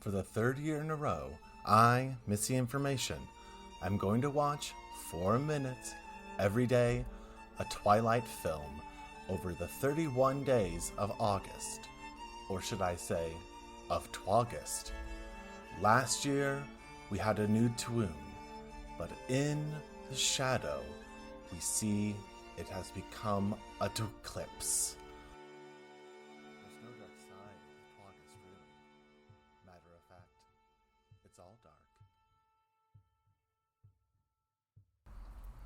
For the third year in a row, I, Missy Information, am going to watch 4 minutes every day a Twilight film over the 31 days of August. Or should I say, of Twagust. Last year, we had a new tune, but in the shadow, we see it has become a Twclipse. There's no dark side of Twagust, really. Matter of fact, it's all dark.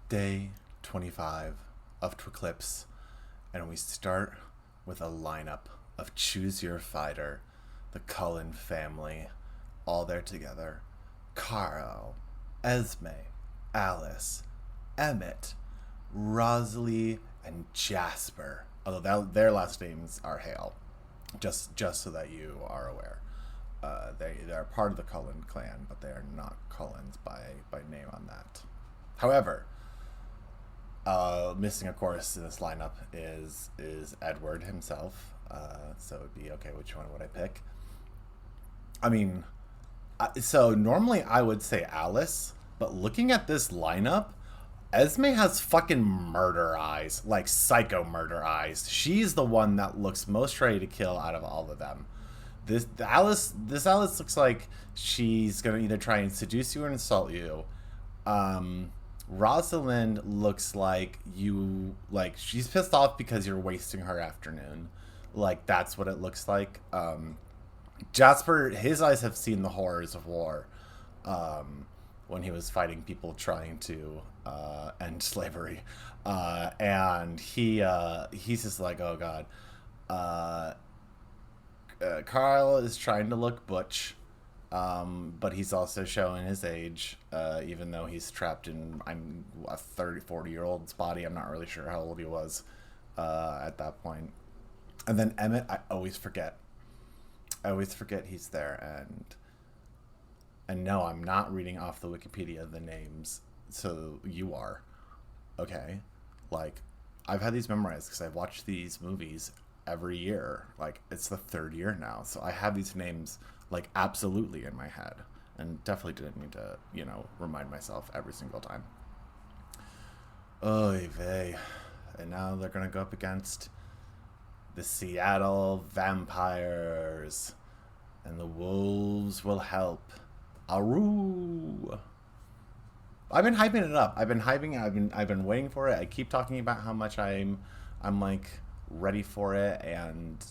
Day 25 of Twclipse, and we start with a lineup of Choose Your Fighter, the Cullen family, all there together. Carl, Esme, Alice, Emmett, Rosalie, and Jasper. Although their last names are Hale, just so that you are aware. They're part of the Cullen clan, but they are not Cullens by name on that. However, missing, of course, in this lineup is Edward himself. So it'd be, okay, which one would I pick? I mean, so normally I would say Alice, but looking at this lineup, Esme has fucking murder eyes, like psycho murder eyes. She's the one that looks most ready to kill out of all of them. This Alice looks like she's gonna either try and seduce you or insult you. Rosalind looks like she's pissed off because you're wasting her afternoon. Like, that's what it looks like. Jasper, his eyes have seen the horrors of war. When he was fighting people trying to end slavery, and he's just like, oh god. Carl is trying to look butch, but he's also showing his age, even though he's trapped in a 40-year-old's body. I'm not really sure how old he was at that point. And then Emmett, I always forget he's there, and no, I'm not reading off the Wikipedia the names, so you are. Okay? Like, I've had these memorized because I've watched these movies every year. Like, it's the 3rd year now, so I have these names, like, absolutely in my head, and definitely didn't need to, remind myself every single time. Oy vey. And now they're gonna go up against the Seattle Vampires, and the wolves will help. Aroo! I've been hyping it up. I've been waiting for it. I keep talking about how much I'm like ready for it and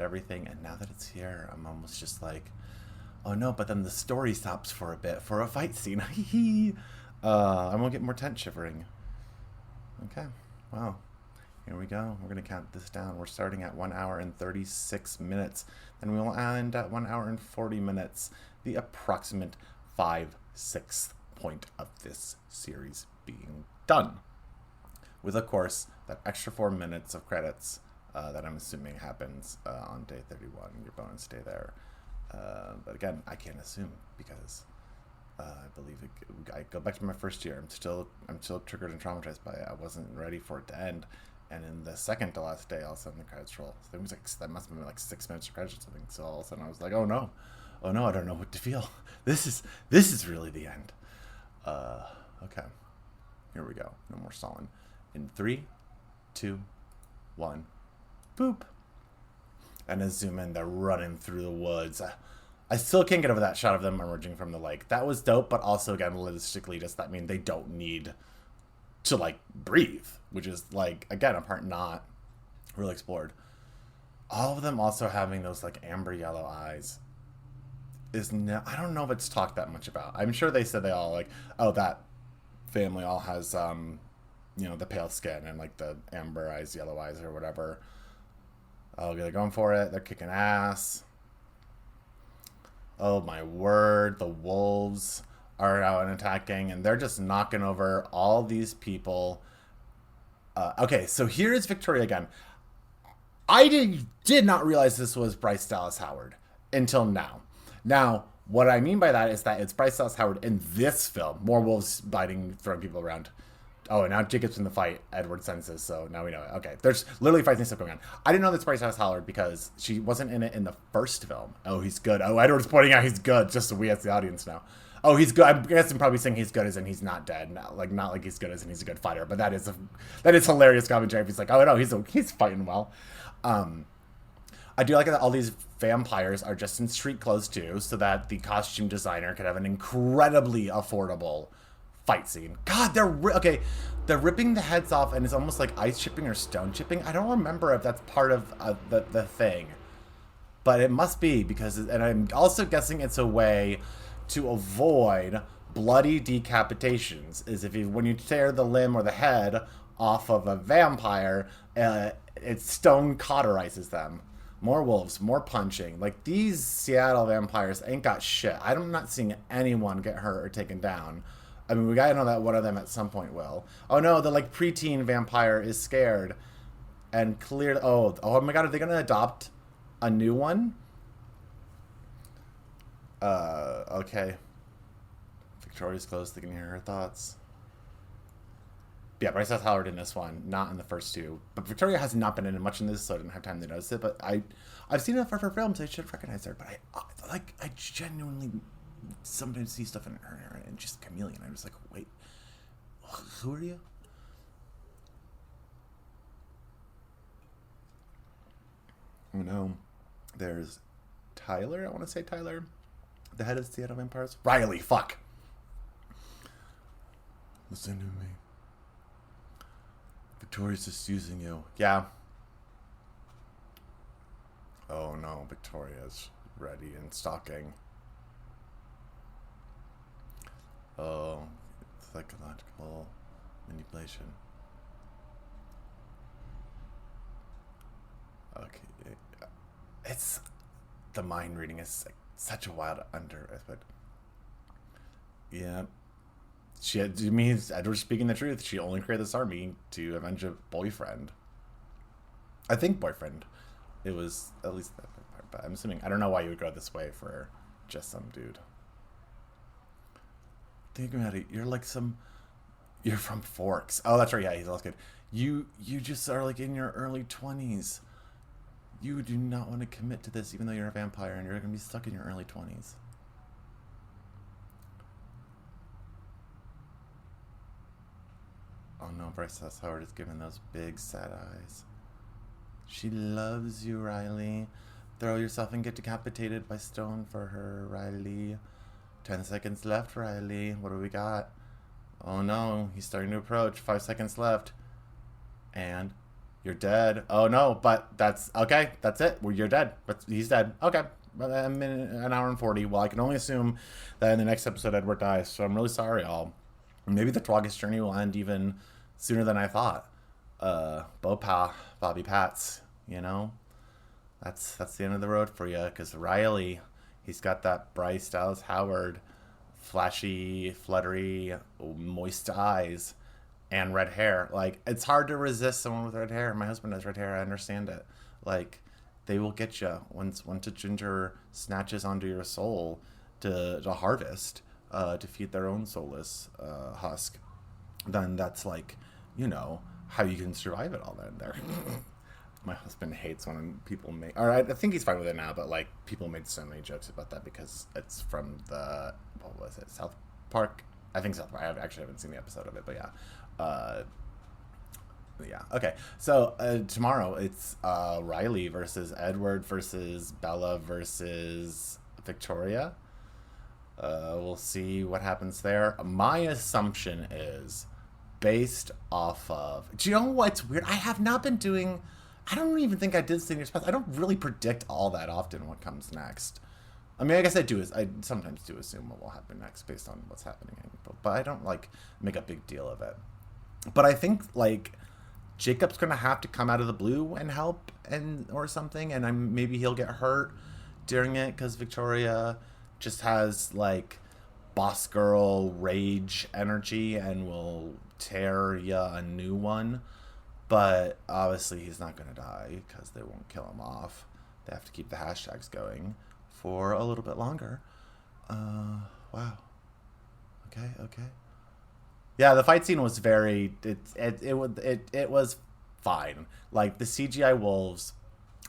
everything. And now that it's here, I'm almost just like, oh no! But then the story stops for a bit for a fight scene. I'm gonna get more tent shivering. Okay, wow. Here we go. We're going to count this down. We're starting at 1 hour and 36 minutes. Then we will end at 1 hour and 40 minutes. The approximate 5/6 point of this series being done. With, of course, that extra 4 minutes of credits that I'm assuming happens on day 31. Your bonus day there. But again, I can't assume because I believe I go back to my first year. I'm still triggered and traumatized by it. I wasn't ready for it to end. And in the second to last day, all of a sudden the credits roll. So it was that must have been like 6 minutes of credits or something. So all of a sudden I was like, oh no, I don't know what to feel. This is really the end. Okay, here we go. No more stalling. In 3, 2, 1, boop. And as zoom in, they're running through the woods. I still can't get over that shot of them emerging from the lake. That was dope, but also again, logistically, does that mean they don't need to like breathe, which is like, again, a part not really explored. All of them also having those like amber yellow eyes I don't know if it's talked that much about. I'm sure they said they all like, oh, that family all has the pale skin and like the amber eyes, yellow eyes, or whatever. Oh, they're going for it. They're kicking ass. Oh my word, the wolves are out and attacking, and they're just knocking over all these people. Okay, so here is Victoria again. I did not realize this was Bryce Dallas Howard until now. Now, what I mean by that is that it's Bryce Dallas Howard in this film. More wolves biting, throwing people around. Oh, and now Jacob's in the fight. Edward senses, so now we know it. Okay, there's literally fighting stuff going on. I didn't know that Bryce Dallas Howard because she wasn't in it in the first film. Oh, he's good. Oh, Edward's pointing out he's good, just so we as the audience know. Oh, he's good. I guess I'm probably saying he's good as in he's not dead. Not like he's good as in he's a good fighter. But that is hilarious commentary. If he's like, oh no, he's fighting well. I do like that all these vampires are just in street clothes too, so that the costume designer could have an incredibly affordable fight scene. God, okay. They're ripping the heads off, and it's almost like ice chipping or stone chipping. I don't remember if that's part of the thing, but it must be because. And I'm also guessing it's a way to avoid bloody decapitations. Is when you tear the limb or the head off of a vampire, it stone cauterizes them. More wolves, more punching. Like, these Seattle vampires ain't got shit. I'm not seeing anyone get hurt or taken down. I mean, we gotta know that one of them at some point will. Oh no, the like preteen vampire is scared and clear. Oh my god, are they gonna adopt a new one? Okay. Victoria's close. They can hear her thoughts. Yeah, Bryce Dallas Howard in this one, not in the first two. But Victoria has not been in much in this, so I didn't have time to notice it. But I've seen enough of her films, I should recognize her. But I genuinely sometimes see stuff in her and just Chameleon. I'm just like, wait, who are you? Oh no, there's Tyler. I want to say Tyler, the head of Seattle Vampires. Riley, fuck. Listen to me. Victoria's just using you. Yeah. Oh no, Victoria's ready and stalking. Oh, psychological manipulation. Okay. It's the mind reading is such a wild aspect. Yeah. Edward's speaking the truth. She only created this army to avenge a boyfriend. I think boyfriend. It was at least that part, but I'm assuming. I don't know why you would go this way for just some dude. Think about it. You're from Forks. Oh, that's right. Yeah, he's all good. You just are like in your early 20s. You do not want to commit to this, even though you're a vampire and you're going to be stuck in your early 20s. Oh no, Bryce Dallas Howard is giving those big sad eyes. She loves you, Riley. Throw yourself and get decapitated by stone for her, Riley. 10 seconds left, Riley. What do we got? Oh no, he's starting to approach. 5 seconds left. And you're dead. Oh no, but that's okay. That's it. Well, you're dead. But he's dead. Okay. An hour and 40. Well, I can only assume that in the next episode Edward dies. So I'm really sorry, all. Maybe the Twclipse journey will end even sooner than I thought. Bobby Pats, you know? That's the end of the road for you, because Riley, he's got that Bryce Dallas Howard flashy, fluttery, moist eyes and red hair. Like, it's hard to resist someone with red hair. My husband has red hair. I understand it. Like, they will get you once a ginger snatches onto your soul to harvest, to feed their own soulless husk. Then that's like, you know, how you can survive it all then there. My husband hates when people make, or I think he's fine with it now, but like people made so many jokes about that because it's from the, what was it, South Park? I think South Park. I actually haven't seen the episode of it, but yeah. Yeah, okay. So tomorrow it's Riley versus Edward versus Bella versus Victoria. We'll see what happens there. My assumption is based off of... Do you know what's weird? I have not been doing... I don't even think I did Senior's Path. I don't really predict all that often what comes next. I mean, I guess I sometimes do assume what will happen next based on what's happening. But I don't, like, make a big deal of it. But I think, like, Jacob's going to have to come out of the blue and help or something. And maybe he'll get hurt during it because Victoria just has, like, boss girl rage energy and will tear ya a new one. But obviously he's not going to die because they won't kill him off. They have to keep the hashtags going for a little bit longer. Wow. Okay. Yeah, the fight scene was very it was fine. Like the CGI wolves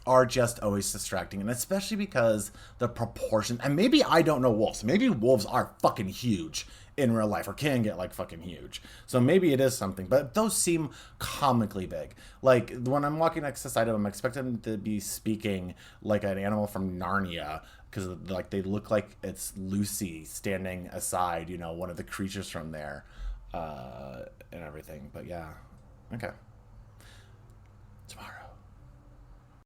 are just always distracting, and especially because the proportion, and maybe I don't know wolves, maybe wolves are fucking huge in real life or can get like fucking huge, so maybe it is something, but those seem comically big. Like when I'm walking next to side of them, I'm expecting them to be speaking like an animal from Narnia, because like they look like it's Lucy standing aside, you know, one of the creatures from there, and everything. But yeah, okay, tomorrow.